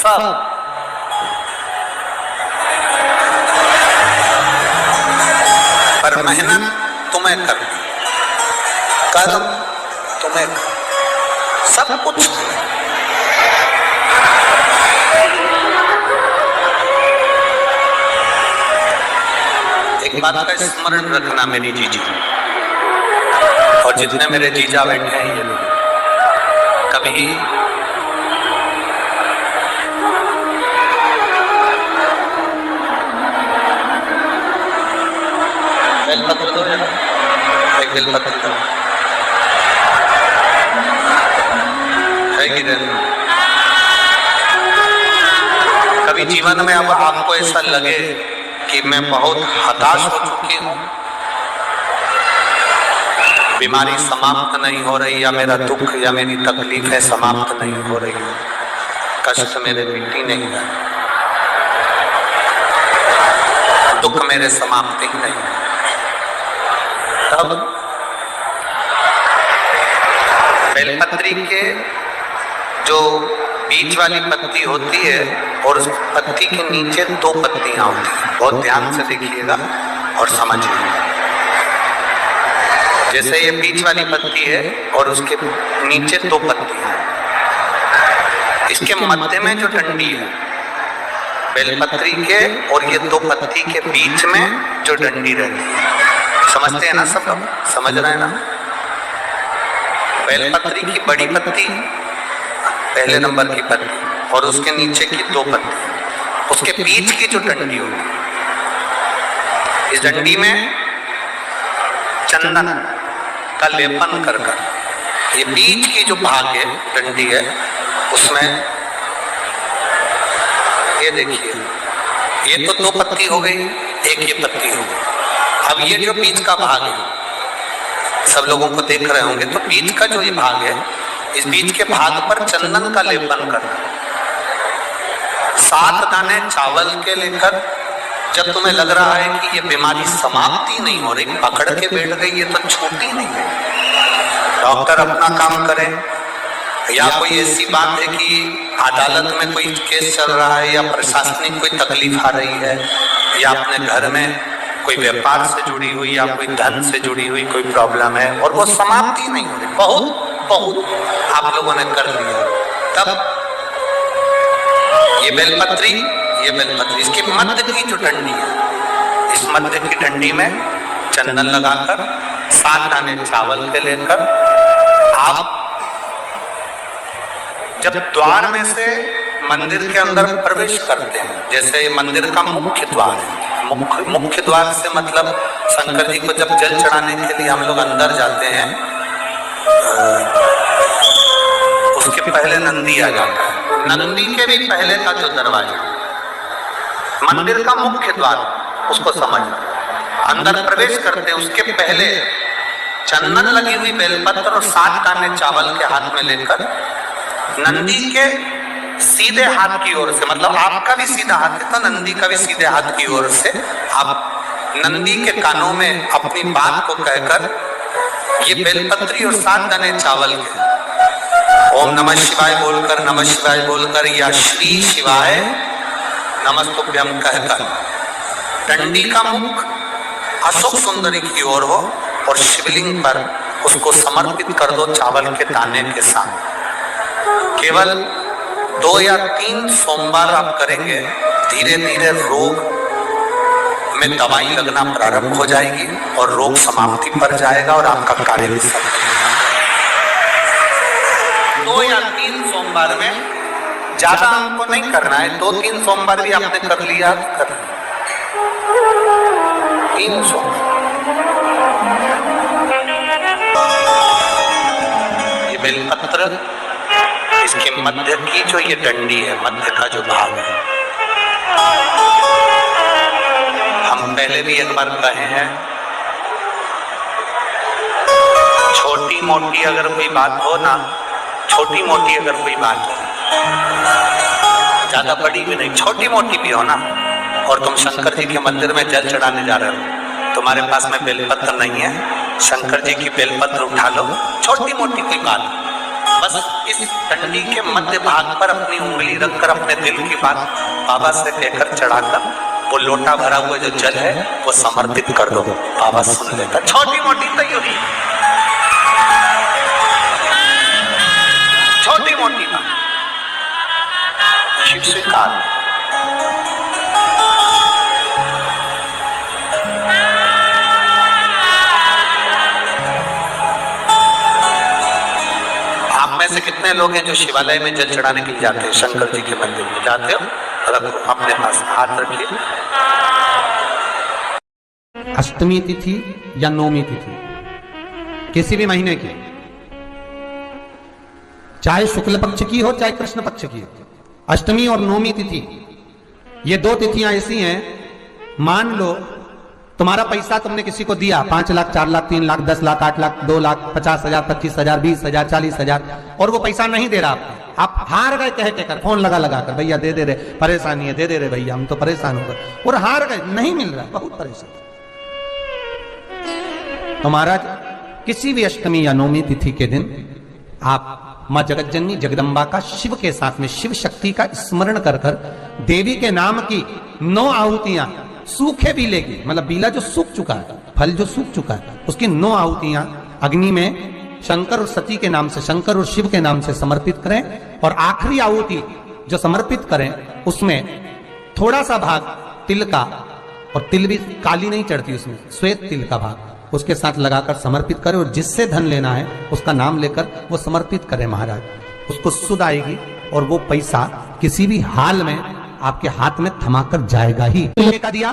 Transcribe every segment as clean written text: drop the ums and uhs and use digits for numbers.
सब। पर मेहनत तुम्हें करनी, कर्म तुम्हें करना, सब कुछ। एक बात का स्मरण रखना मेरी जीजी और जितने मेरे जीजा बैठे हैं ये लोग, कभी बेलपत्र दो, एक बेलपत्र दो है कि नहीं? कभी जीवन में अब आपको ऐसा लगे कि मैं बहुत हताश हो चुकी हूँ, बीमारी समाप्त नहीं हो रही, या मेरा दुख या मेरी तकलीफ है समाप्त नहीं हो रही, कष्ट मेरे मिट्टी नहीं है, दुख मेरे समाप्त ही नहीं, तब बेलपत्री के जो बीच वाली पत्ती होती है और उस पत्ती के नीचे दो पत्तियां होती हैं, बहुत ध्यान से देखिएगा और समझिएगा। जैसे ये बीच वाली पत्ती है और उसके नीचे दो पत्तियां, इसके मध्य में जो डंडी है बेलपत्री के और ये दो पत्ती के बीच में जो डंडी रहती है, समझते हैं ना सब लोग? समझ रहे हैं ना? बेलपत्री की बड़ी पत्ती, पहले नंबर की पत्ती, और उसके नीचे की दो पत्ती, उसके बीच की जो डंडी होगी, इस डंडी में चंदन का लेपन कर कर, ये बीच की जो भाग है डंडी है उसमें, ये देखिए ये तो दो पत्ती हो गई, एक ये पत्ती हो गई। अब ये जो बीच का भाग है, सब लोगों को देख रहे होंगे, तो बीच का जो ये भाग है, इस बीच के भाग पर चंदन का लेपन करना, 7 दाने चावल के लेकर, जब तुम्हें लग रहा है कि ये बीमारी समाप्ति नहीं हो रही, पकड़ के बैठ गई, ये तो छूटी नहीं है, डॉक्टर अपना काम करें, या कोई ऐसी बात है कि अदालत में कोई केस चल रहा है, या प्रशासनिक कोई तकलीफ आ रही है, या अपने घर में कोई व्यापार से जुड़ी हुई या कोई धन से जुड़ी हुई कोई प्रॉब्लम है और वो समाप्ति नहीं हो रही, बहुत आप लोगों ने कर लिया, तब ये बेलपत्री इसके मध्य की जो डंडी है, इस मध्य की डंडी में चंदन लगाकर 7 दाने चावल के लेकर, आप जब द्वार में से मंदिर के अंदर प्रवेश करते हैं, जैसे ये मंदिर का मुख्य द्वार है, मुख्य द्वार से मतलब शंकर जी को जब जल चढ़ाने के लिए हम लोग अंदर जाते हैं, उसके पहले नंदी आ जाता है, नंदी के भी पहले का जो दरवाजा, मंदिर का मुख्य द्वार, उसको समझ, अंदर प्रवेश करते हैं, उसके पहले चंदन लगी हुई बेलपत्र और 7 दाने चावल के हाथ में लेकर नंदी के सीधे हाथ की ओर से, मतलब आपका भी सीधा हाथ है तो नंदी का भी सीधे हाथ की ओर से, आप नंदी के कानों में अपनी बात को कहकर ये बेलपत्री और 7 दाने चावल के ओम नमः शिवाय बोलकर, नमः शिवाय बोलकर, या श्री शिवाय नमस्तुभ्यम कहकर डंडी का मुख अशोक सुंदरी की ओर हो और शिवलिंग पर उसको समर्पित कर दो चावल के दाने के साथ। केवल 2 या 3 सोमवार आप करेंगे, धीरे धीरे रोग में दवाई लगना प्रारंभ हो जाएगी और रोग समाप्ति पर जाएगा और आपका कार्य भी सफल होगा। 2 या 3 सोमवार में, ज्यादा हमको नहीं करना है, 2-3 सोमवार भी आपने कर लिया, कर 3 सोमवार। ये बेलपत्र, इसके मध्य की जो ये डंडी है, मध्य का जो भाग है, हम पहले भी एक बार कहे हैं, छोटी मोटी अगर कोई बात हो ना, छोटी मोटी अगर कोई बात हो, ज्यादा बड़ी भी नहीं, छोटी मोटी भी हो ना, और तुम शंकर जी के मंदिर में जल चढ़ाने जा रहे हो, तुम्हारे पास में बेलपत्र नहीं है, शंकर जी की बेलपत्र उठा लो, छोटी मोटी कोई बात, बस इस डंडी के मध्य भाग पर अपनी उंगली रखकर अपने दिल की बात बाबा से कहकर चढ़ाकर वो लोटा भरा हुआ जो जल है वो समर्पित कर दो, बाबा सुन लेगा। छोटी मोटी तैयारी, छोटी मोटी बात शिव स्वीकार। आप में से कितने लोग हैं जो शिवालय में जल चढ़ाने के लिए जाते हैं? शंकर जी के मंदिर में जाते हो? रखो अपने पास, हाथ रखिए। अष्टमी तिथि या नौमी तिथि किसी भी महीने की, चाहे शुक्ल पक्ष की हो चाहे कृष्ण पक्ष की हो, अष्टमी और नौमी तिथि ये दो तिथियां ऐसी हैं, मान लो तुम्हारा पैसा तुमने किसी को दिया 5 लाख 4 लाख 3 लाख 10 लाख 8 लाख 2 लाख 50,000 25,000 20,000 40,000 और वो पैसा नहीं दे रहा, आप हार गए कह कहकर, फोन लगा कर भैया दे रहे, परेशानी है दे दे रहे भैया, हम तो परेशान हो गए और हार गए, नहीं मिल रहा, बहुत परेशान। तो महाराज किसी भी अष्टमी या नौमी तिथि के दिन आप मां जगतजननी जगदम्बा का शिव के साथ में शिव शक्ति का स्मरण कर कर देवी के नाम की 9 आहुतियां, सूखे बीले की, मतलब बीला जो सूख चुका है, फल जो सूख चुका है, उसकी 9 आहुतियां अग्नि में शंकर और सती के नाम से, शंकर और शिव के नाम से समर्पित करें और आखिरी आहुति जो समर्पित करें उसमें थोड़ा सा भाग तिल का, और तिल भी काली नहीं चढ़ती उसमें, श्वेत तिल का भाग उसके साथ लगाकर समर्पित करें और जिससे धन लेना है उसका नाम लेकर वो समर्पित करें महाराज, उसको सुध आएगी और वो पैसा किसी भी हाल में आपके हाथ में थमाकर जाएगा ही। तिल्ली का दिया,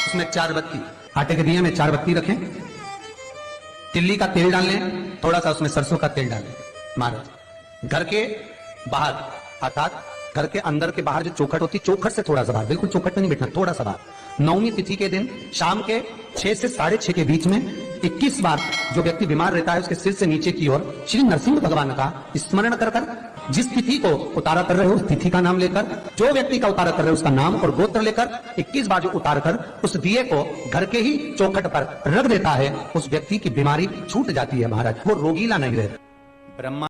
उसमें 4 बत्ती, आटे के दिए में 4 बत्ती रखें, तिल्ली का तेल डाल लें, थोड़ा सा उसमें सरसों का तेल डालें महाराज। घर के बाहर अर्थात घर के अंदर के बाहर जो चौखट होती है, चौखट से थोड़ा सा बाहर, बिल्कुल चौखट में नहीं बैठना, थोड़ा सा बाहर, नौमी तिथि के दिन शाम के 6 से 6:30 के बीच में 21 बार जो व्यक्ति बीमार रहता है उसके सिर से नीचे की ओर श्री नरसिंह भगवान का स्मरण कर कर, जिस तिथि को उतारा कर रहे हो उस तिथि का नाम लेकर, जो व्यक्ति का उतारा कर रहे हो उसका नाम और गोत्र लेकर 21 बार जो उतार कर उस दिए को घर के ही चौखट पर रख देता है, उस व्यक्ति की बीमारी छूट जाती है महाराज, वो रोगीला नहीं रहता। ब्रह्मा